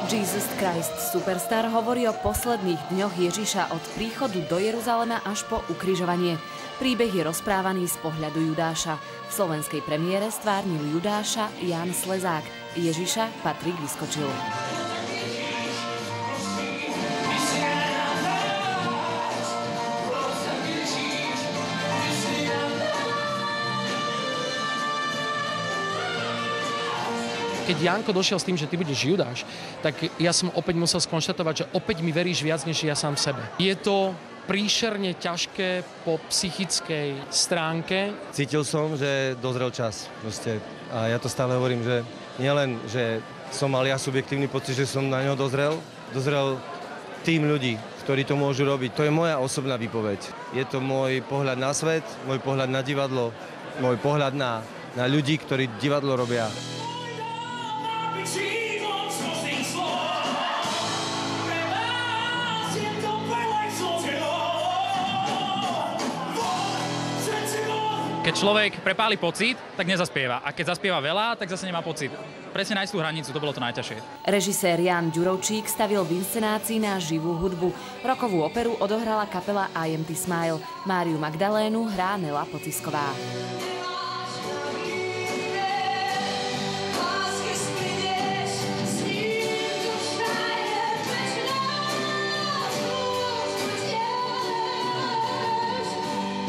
Jesus Christ Superstar hovorí o posledných dňoch Ježiša od príchodu do Jeruzalema až po ukrižovanie. Príbeh je rozprávaný z pohľadu Judáša. V slovenskej premiére stvárnil Judáša Ján Slezák. Ježiša Patrik Vyskočil. Keď Janko došiel s tým, že ty budeš Judáš, tak ja som opäť musel skonštatovať, že opäť mi veríš viac, než ja sám sebe. Je to príšerne ťažké po psychickej stránke. Cítil som, že dozrel čas. Proste. A ja to stále hovorím, že nielen, že som mal ja subjektívny pocit, že som na ňo dozrel tým ľudí, ktorí to môžu robiť. To je moja osobná výpoveď. Je to môj pohľad na svet, môj pohľad na divadlo, môj pohľad na ľudí, ktorí divadlo robia. Keď človek prepáli pocit, tak nezaspieva. A keď zaspieva veľa, tak zase nemá pocit. Presne nájsť tú hranicu, to bolo to najťažšie. Režisér Jan Ďurovčík stavil v inscenácii na živú hudbu. Rokovú operu odohrala kapela I Am The Smile. Máriu Magdalénu hrá Nela Pocisková.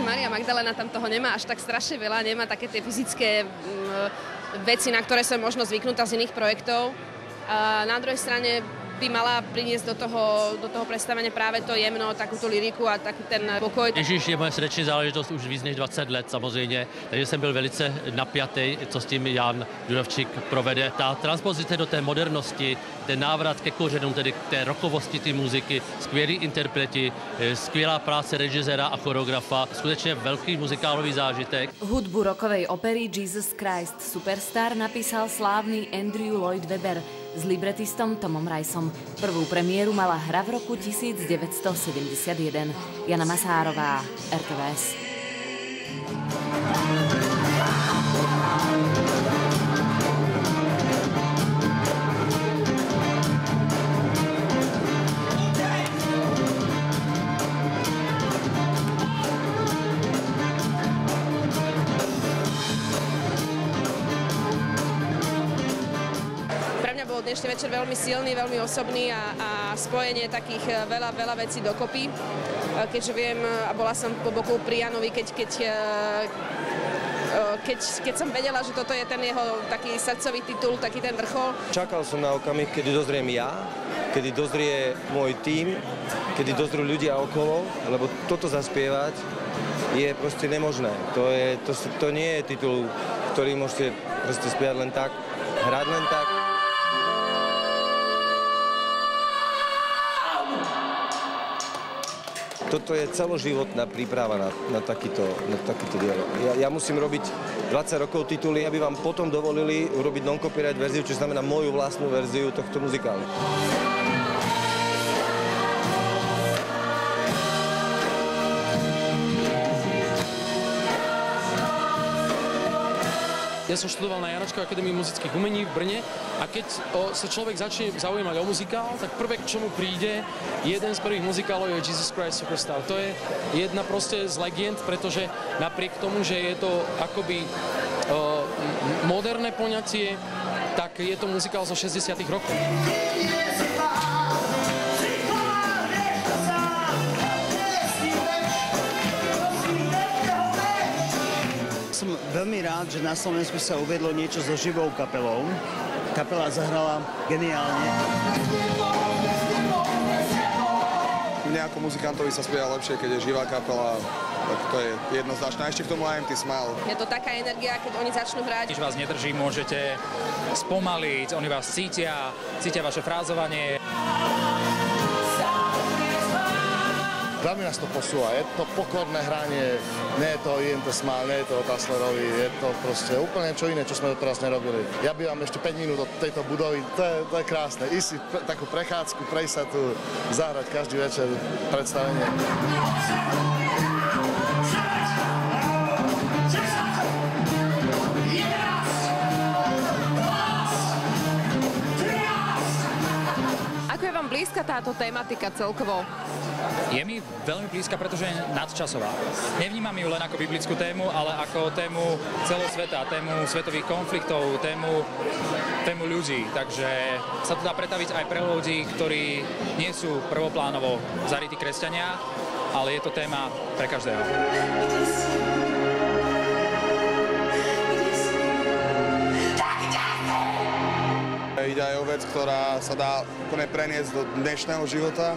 Mária Magdaléna tam toho nemá až tak strašne veľa, nemá také tie fyzické veci, na ktoré som možno zvyknutá z iných projektov. A na druhej strane by mala priniesť do toho predstavenia práve to jemno, takú tú lyriku a taký ten pokoj. Ježíš je moje srdeční záležitost už víc než 20 let samozřejmě, takže jsem byl velice napjatý, co s tím Jan Ďurovčík provede. Ta transpozice do té modernosti, ten návrat ke kořenům, tedy k té rockovosti té muziky, skvělí interpreti, skvělá práce režiséra a choreografa, skutečně velký muzikálový zážitek. Hudbu rockovej opery Jesus Christ Superstar napísal slávny Andrew Lloyd Webber s libretistom Tomom Riceom. Prvú premiéru mala hra v roku 1971. Jana Masárová, RTVS. Dnešný večer veľmi silný, veľmi osobný a spojenie takých veľa vecí dokopy. Keďže viem, a bola som po boku pri Janovi, keď som vedela, že toto je ten jeho taký srdcový titul, taký ten vrchol. Čakal som na okamih, kedy dozriem ja, kedy dozrie môj tím, kedy dozrú ľudia okolo, lebo toto zaspievať je proste nemožné. To nie je titul, ktorý môžete proste spievať len tak, hrať len tak. Toto je celoživotná príprava na takéto dielo. Ja musím robiť 20 rokov tituly, aby vám potom dovolili urobiť non-copyright verziu, čo znamená moju vlastnú verziu tohto muzikálu. Ja som študoval na Janočkovej akadémii muzických umení v Brne a keď sa človek začne zaujímať o muzikál, tak prvé, k čomu príde, jeden z prvých muzikálov je Jesus Christ Superstar. To je jedna proste z legend, pretože napriek tomu, že je to akoby moderné poňatie, tak je to muzikál zo 60. rokov. Som veľmi rád, že na Slovensku sa uvedlo niečo so živou kapelou. Kapela zahrala geniálne. Mne ako muzikantovi sa spieva lepšie, keď je živá kapela, tak to je jednoznačné. A ešte k tomu I Am The Smile. Je to taká energia, keď oni začnú hrať. Když vás nedrží, môžete spomaliť, oni vás cítia vaše frázovanie. Veľmi nás to posúva, je to pokorné hranie, nie je to I Am The Smile, nie je to Tasslerovi, je to proste úplne čo iné, čo sme doteraz nerobili. Ja bývam ešte 5 minút od tejto budovy, to je krásne, ísť si takú prechádzku, prejsť sa tu, zahrať každý večer predstavenie. Ako je vám blízka táto tematika celkovo? Je mi veľmi blízka, pretože je nadčasová. Nevnímam ju len ako biblickú tému, ale ako tému celého sveta, tému svetových konfliktov, tému ľudí. Takže sa to dá pretaviť aj pre ľudí, ktorí nie sú prvoplánovo zarytí kresťania, ale je to téma pre každého. Ide aj o vec, ktorá sa dá úplne preniesť do dnešného života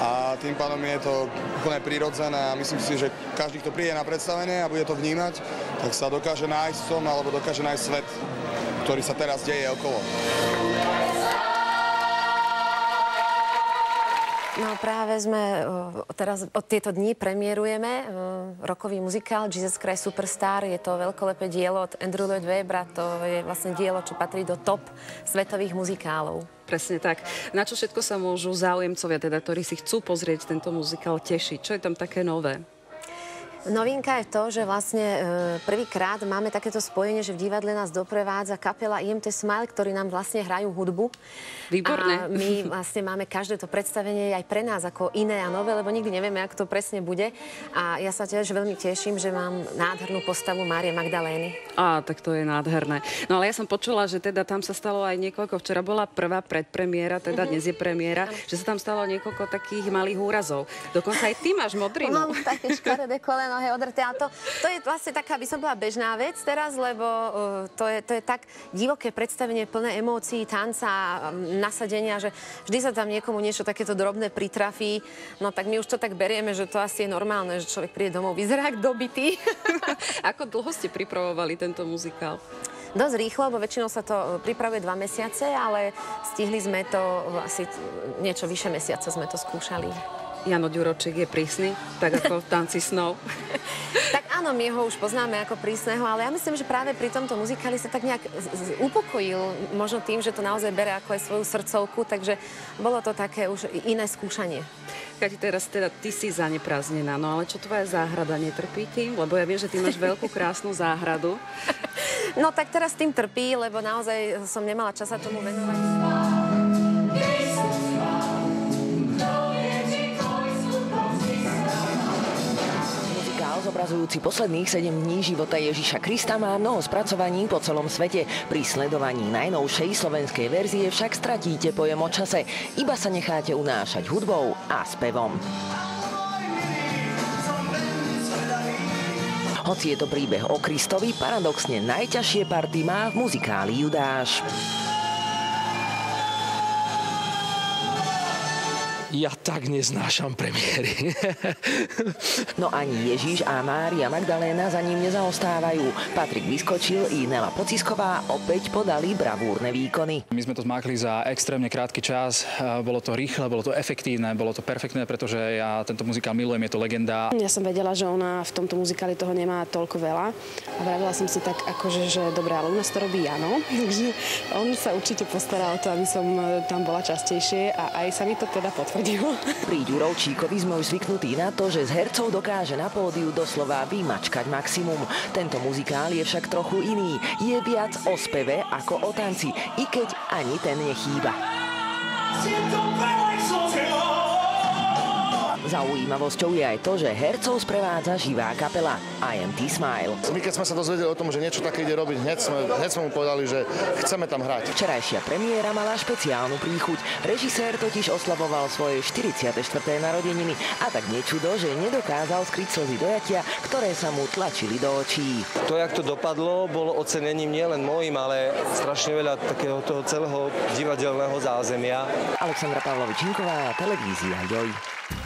a tým pádom je to úplne prirodzené a myslím si, že každý, kto príde na predstavenie a bude to vnímať, tak sa dokáže nájsť v tom alebo dokáže nájsť svet, ktorý sa teraz deje okolo. No práve sme teraz od tieto dni premiérujeme rokový muzikál Jesus Christ Superstar. Je to veľkolepé dielo od Andrew Lloyd Webbera. To je vlastne dielo, čo patrí do top svetových muzikálov. Presne tak. Na čo všetko sa môžu záujemcovia, teda, ktorí si chcú pozrieť tento muzikál, tešiť? Čo je tam také nové? Novinka je to, že vlastne prvýkrát máme takéto spojenie, že v divadle nás doprevádza kapela IMT Smile, ktorí nám vlastne hrajú hudbu. Výborné. A my vlastne máme každé to predstavenie aj pre nás ako iné a nové, lebo nikdy nevieme, ako to presne bude. A ja sa tiež veľmi teším, že mám nádhernú postavu Márie Magdalény. Á, tak to je nádherné. No ale ja som počula, že teda tam sa stalo aj niekoľko, včera bola prvá predpremiéra, teda dnes je premiéra, že sa tam stalo niekoľko takých malých úrazov. Dokonca aj ty máš modrinu. Mám také škaredé koleno. To je vlastne taká, by som bola bežná vec teraz, lebo to je tak divoké predstavenie plné emócií, tanca a nasadenia, že vždy sa tam niekomu niečo takéto drobné pritrafí. No tak my už to tak berieme, že to asi je normálne, že človek príde domov, vyzerá dobitý. Ako dlho ste pripravovali tento muzikál? Dosť rýchlo, lebo väčšinou sa to pripravuje 2 mesiace, ale stihli sme to asi niečo vyše mesiaca sme to skúšali. Jano Ďuročík je prísny, tak ako v Tanci snov. Tak áno, my ho už poznáme ako prísneho, ale ja myslím, že práve pri tomto muzikáli sa tak nejak upokojil, možno tým, že to naozaj bere ako aj svoju srdcovku, takže bolo to také už iné skúšanie. Kati, teraz teda ty si zaneprázdnená, no ale čo tvoja záhrada, netrpí tým? Lebo ja viem, že ty máš veľkú krásnu záhradu. No tak teraz tým trpí, lebo naozaj som nemala čas sa tomu venovať. Zobrazujúci posledných 7 dní života Ježiša Krista má mnoho spracovaní po celom svete. Pri sledovaní najnovšej slovenskej verzie však stratíte pojem o čase. Iba sa necháte unášať hudbou a spevom. Hoci je to príbeh o Kristovi, paradoxne najťažšie party má v muzikáli Judáš. Ja tak neznášam premiéry. No ani Ježiš a Mária Magdaléna za ním nezaostávajú. Patrik Vyskočil i Nela Pocisková opäť podali bravúrne výkony. My sme to zmákli za extrémne krátky čas. Bolo to rýchle, bolo to efektívne, bolo to perfektné, pretože ja tento muzikál milujem, je to legenda. Ja som vedela, že ona v tomto muzikáli toho nemá toľko veľa. A vravila som si tak akože, že dobré, ale u nás to robí Jano. Takže on sa určite postará o to, aby som tam bola častejšie a aj sa mi to teda potvrdilo. Pri Ďurovčíkovi sme už zvyknutí na to, že z hercov dokáže na pódiu doslova vymačkať maximum. Tento muzikál je však trochu iný. Je viac o speve ako o tanci, i keď ani ten nechýba. Zaujímavosťou je aj to, že hercov sprevádza živá kapela IMT Smile. My keď sme sa dozvedeli o tom, že niečo také ide robiť, hneď sme mu povedali, že chceme tam hrať. Včerajšia premiéra mala špeciálnu príchuť. Režisér totiž oslavoval svoje 44. narodeniny a tak nečudo, že nedokázal skryť slzy dojatia, ktoré sa mu tlačili do očí. To, jak to dopadlo, bolo ocenením nielen môjim, ale strašne veľa takého toho celého divadelného zázemia. Alexandra Pavlovičinková, televízia Joj.